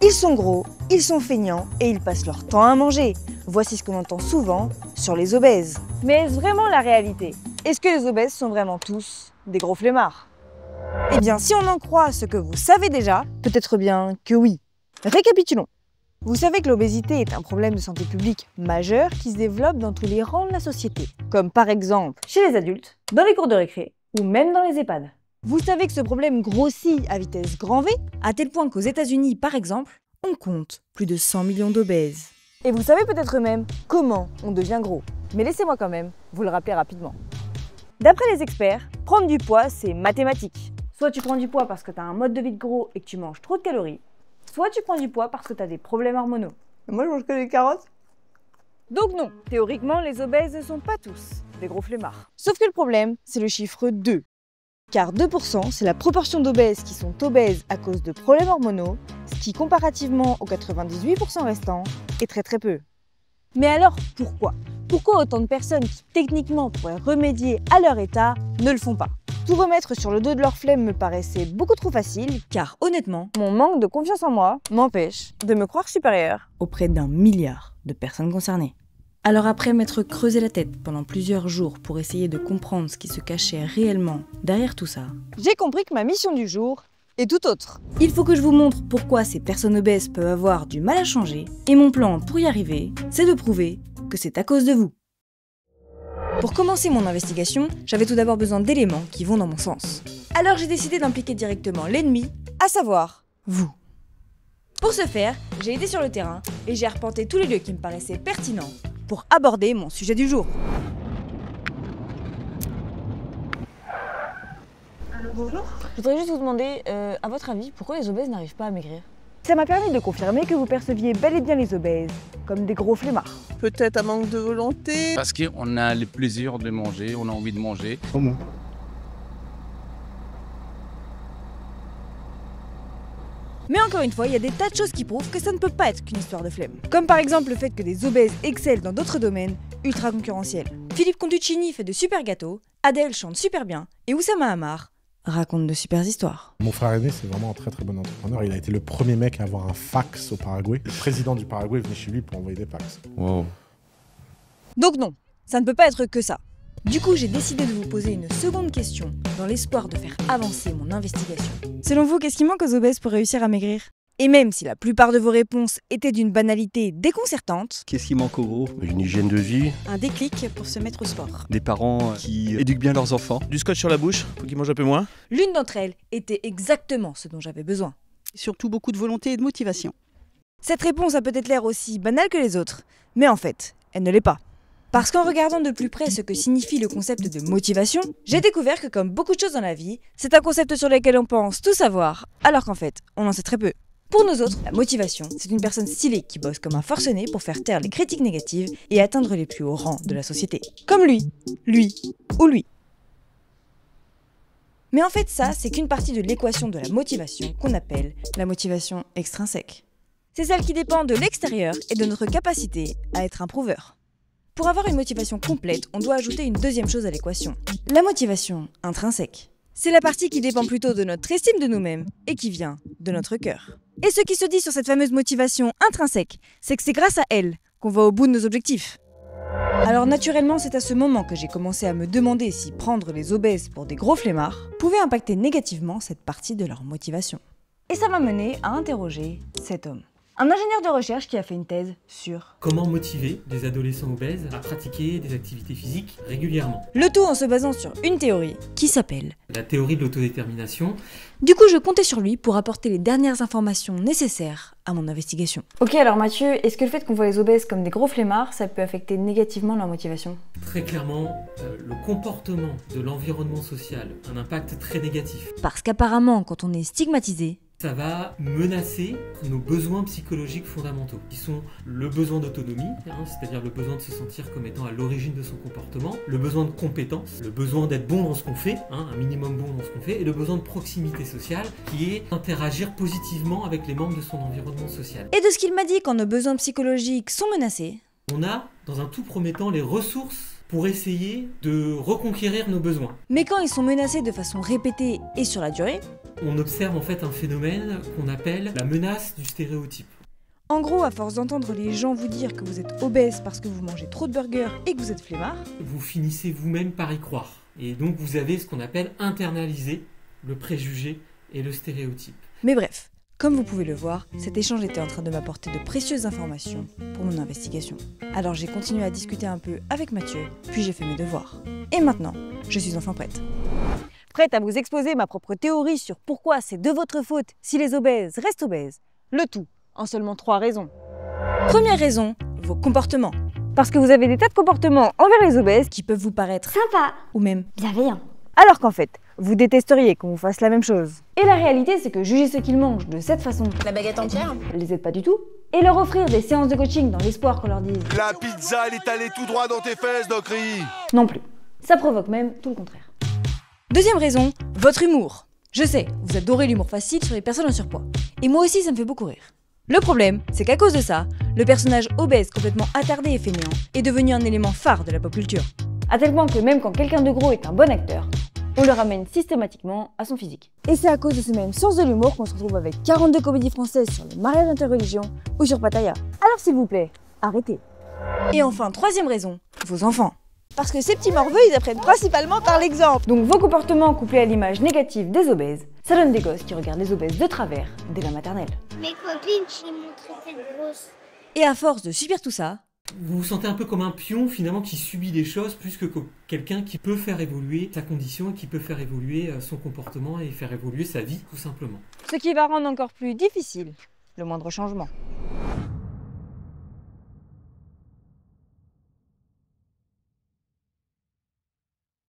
Ils sont gros, ils sont feignants et ils passent leur temps à manger. Voici ce qu'on entend souvent sur les obèses. Mais est-ce vraiment la réalité? Est-ce que les obèses sont vraiment tous des gros flemmards? Eh bien, si on en croit ce que vous savez déjà, peut-être bien que oui. Récapitulons. Vous savez que l'obésité est un problème de santé publique majeur qui se développe dans tous les rangs de la société, comme par exemple chez les adultes, dans les cours de récré ou même dans les EHPAD. Vous savez que ce problème grossit à vitesse grand V, à tel point qu'aux États-Unis, par exemple, on compte plus de 100 millions d'obèses. Et vous savez peut-être même comment on devient gros. Mais laissez-moi quand même vous le rappeler rapidement. D'après les experts, prendre du poids, c'est mathématique. Soit tu prends du poids parce que tu as un mode de vie de gros et que tu manges trop de calories, soit tu prends du poids parce que tu as des problèmes hormonaux. Moi, je mange que des carottes. Donc non, théoriquement, les obèses ne sont pas tous des gros flemmards. Sauf que le problème, c'est le chiffre 2. Car 2%, c'est la proportion d'obèses qui sont obèses à cause de problèmes hormonaux, ce qui, comparativement aux 98% restants, est très très peu. Mais alors, pourquoi? Pourquoi autant de personnes qui, techniquement, pourraient remédier à leur état, ne le font pas? Tout remettre sur le dos de leur flemme me paraissait beaucoup trop facile, car honnêtement, mon manque de confiance en moi m'empêche de me croire supérieure auprès d'1 milliard de personnes concernées. Alors après m'être creusé la tête pendant plusieurs jours pour essayer de comprendre ce qui se cachait réellement derrière tout ça, j'ai compris que ma mission du jour est tout autre. Il faut que je vous montre pourquoi ces personnes obèses peuvent avoir du mal à changer, et mon plan pour y arriver, c'est de prouver que c'est à cause de vous. Pour commencer mon investigation, j'avais tout d'abord besoin d'éléments qui vont dans mon sens. Alors j'ai décidé d'impliquer directement l'ennemi, à savoir vous. Pour ce faire, j'ai été sur le terrain et j'ai arpenté tous les lieux qui me paraissaient pertinents pour aborder mon sujet du jour. Bonjour. Je voudrais juste vous demander, à votre avis, pourquoi les obèses n'arrivent pas à maigrir? Ça m'a permis de confirmer que vous perceviez bel et bien les obèses comme des gros flemmards. Peut-être un manque de volonté. Parce qu'on a le plaisir de manger, on a envie de manger. Comment? Mais encore une fois, il y a des tas de choses qui prouvent que ça ne peut pas être qu'une histoire de flemme. Comme par exemple le fait que des obèses excellent dans d'autres domaines ultra concurrentiels. Philippe Conduccini fait de super gâteaux, Adèle chante super bien, et Oussama Hamar raconte de super histoires. Mon frère aîné, c'est vraiment un très très bon entrepreneur. Il a été le premier mec à avoir un fax au Paraguay. Le président du Paraguay venait chez lui pour envoyer des fax. Wow. Donc non, ça ne peut pas être que ça. Du coup, j'ai décidé de vous poser une seconde question dans l'espoir de faire avancer mon investigation. Selon vous, qu'est-ce qui manque aux obèses pour réussir à maigrir? Et même si la plupart de vos réponses étaient d'une banalité déconcertante, qu'est-ce qui manque au gros? Une hygiène de vie. Un déclic pour se mettre au sport. Des parents qui éduquent bien leurs enfants. Du scotch sur la bouche pour qu'ils mangent un peu moins. L'une d'entre elles était exactement ce dont j'avais besoin. Surtout beaucoup de volonté et de motivation. Cette réponse a peut-être l'air aussi banale que les autres, mais en fait, elle ne l'est pas. Parce qu'en regardant de plus près ce que signifie le concept de motivation, j'ai découvert que comme beaucoup de choses dans la vie, c'est un concept sur lequel on pense tout savoir, alors qu'en fait, on en sait très peu. Pour nous autres, la motivation, c'est une personne stylée qui bosse comme un forcené pour faire taire les critiques négatives et atteindre les plus hauts rangs de la société. Comme lui ou lui. Mais en fait ça, c'est qu'une partie de l'équation de la motivation qu'on appelle la motivation extrinsèque. C'est celle qui dépend de l'extérieur et de notre capacité à être un prouveur. Pour avoir une motivation complète, on doit ajouter une deuxième chose à l'équation, la motivation intrinsèque. C'est la partie qui dépend plutôt de notre estime de nous-mêmes et qui vient de notre cœur. Et ce qui se dit sur cette fameuse motivation intrinsèque, c'est que c'est grâce à elle qu'on va au bout de nos objectifs. Alors naturellement, c'est à ce moment que j'ai commencé à me demander si prendre les obèses pour des gros flemmards pouvait impacter négativement cette partie de leur motivation. Et ça m'a mené à interroger cet homme. Un ingénieur de recherche qui a fait une thèse sur comment motiver des adolescents obèses à pratiquer des activités physiques régulièrement. Le tout en se basant sur une théorie qui s'appelle la théorie de l'autodétermination. Du coup, je comptais sur lui pour apporter les dernières informations nécessaires à mon investigation. Ok, alors Mathieu, est-ce que le fait qu'on voit les obèses comme des gros flemmards, ça peut affecter négativement leur motivation? Très clairement, le comportement de l'environnement social a un impact très négatif. Parce qu'apparemment, quand on est stigmatisé, ça va menacer nos besoins psychologiques fondamentaux, qui sont le besoin d'autonomie, c'est-à-dire le besoin de se sentir comme étant à l'origine de son comportement, le besoin de compétence, le besoin d'être bon dans ce qu'on fait, un minimum bon dans ce qu'on fait, et le besoin de proximité sociale, qui est interagir positivement avec les membres de son environnement social. Et de ce qu'il m'a dit quand nos besoins psychologiques sont menacés, on a, dans un tout premier temps, les ressources pour essayer de reconquérir nos besoins. Mais quand ils sont menacés de façon répétée et sur la durée, On observe en fait un phénomène qu'on appelle la menace du stéréotype. en gros, à force d'entendre les gens vous dire que vous êtes obèse parce que vous mangez trop de burgers et que vous êtes flemmard, Vous finissez vous-même par y croire. Et donc vous avez ce qu'on appelle internaliser le préjugé et le stéréotype. mais bref, comme vous pouvez le voir, cet échange était en train de m'apporter de précieuses informations pour mon investigation. Alors j'ai continué à discuter un peu avec Mathieu, puis j'ai fait mes devoirs. Et maintenant, je suis enfin prête. Prête à vous exposer ma propre théorie sur pourquoi c'est de votre faute si les obèses restent obèses. Le tout en seulement 3 raisons. Première raison, vos comportements. Parce que vous avez des tas de comportements envers les obèses qui peuvent vous paraître Sympa, ou même bienveillant. alors qu'en fait, vous détesteriez qu'on vous fasse la même chose. Et la réalité, c'est que juger ce qu'ils mangent de cette façon La baguette entière? les aide pas du tout, et leur offrir des séances de coaching dans l'espoir qu'on leur dise La pizza, elle est allée tout droit dans tes fesses, Docry. non plus. Ça provoque même tout le contraire. Deuxième raison, votre humour. Je sais, vous adorez l'humour facile sur les personnes en surpoids. Et moi aussi, ça me fait beaucoup rire. Le problème, c'est qu'à cause de ça, le personnage obèse complètement attardé et fainéant est devenu un élément phare de la pop culture. À tel point que même quand quelqu'un de gros est un bon acteur, on le ramène systématiquement à son physique. Et c'est à cause de ce même sens de l'humour qu'on se retrouve avec 42 comédies françaises sur le mariage interreligion ou sur Pattaya. Alors s'il vous plaît, arrêtez. Et enfin, troisième raison, vos enfants. Parce que ces petits morveux, ils apprennent principalement par l'exemple. Donc vos comportements couplés à l'image négative des obèses, ça donne des gosses qui regardent les obèses de travers dès la maternelle. Mes copines, ils m'ont traité de grosse. Et à force de subir tout ça, Vous vous sentez un peu comme un pion finalement qui subit des choses plus que comme quelqu'un qui peut faire évoluer sa condition et qui peut faire évoluer son comportement et faire évoluer sa vie tout simplement. ce qui va rendre encore plus difficile le moindre changement.